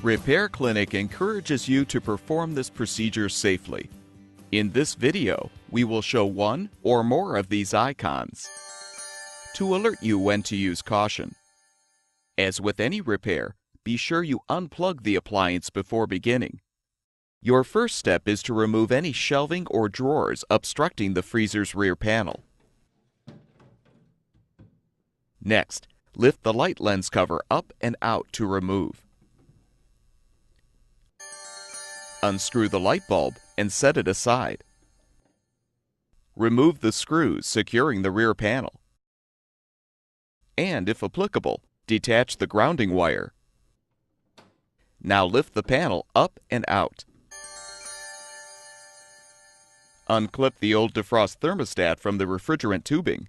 Repair Clinic encourages you to perform this procedure safely. In this video, we will show one or more of these icons to alert you when to use caution. As with any repair, be sure you unplug the appliance before beginning. Your first step is to remove any shelving or drawers obstructing the freezer's rear panel. Next, lift the light lens cover up and out to remove. Unscrew the light bulb and set it aside. Remove the screws securing the rear panel. And, if applicable, detach the grounding wire. Now lift the panel up and out. Unclip the old defrost thermostat from the refrigerant tubing.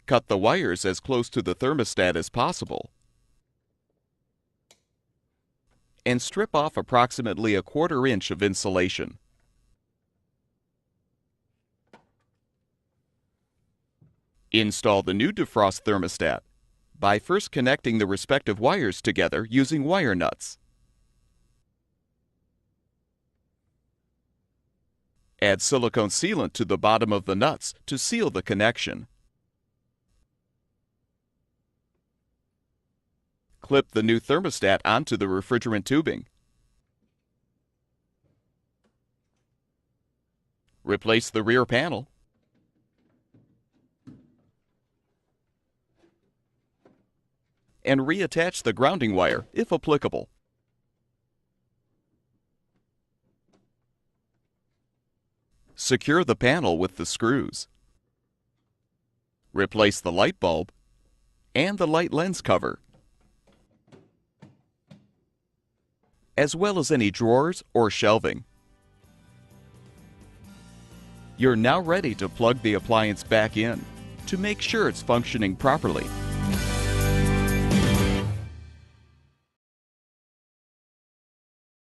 Cut the wires as close to the thermostat as possible. And strip off approximately a 1/4 inch of insulation. Install the new defrost thermostat by first connecting the respective wires together using wire nuts. Add silicone sealant to the bottom of the nuts to seal the connection. Clip the new thermostat onto the refrigerant tubing. Replace the rear panel. And reattach the grounding wire if applicable. Secure the panel with the screws. Replace the light bulb and the light lens cover, as well as any drawers or shelving. You're now ready to plug the appliance back in to make sure it's functioning properly.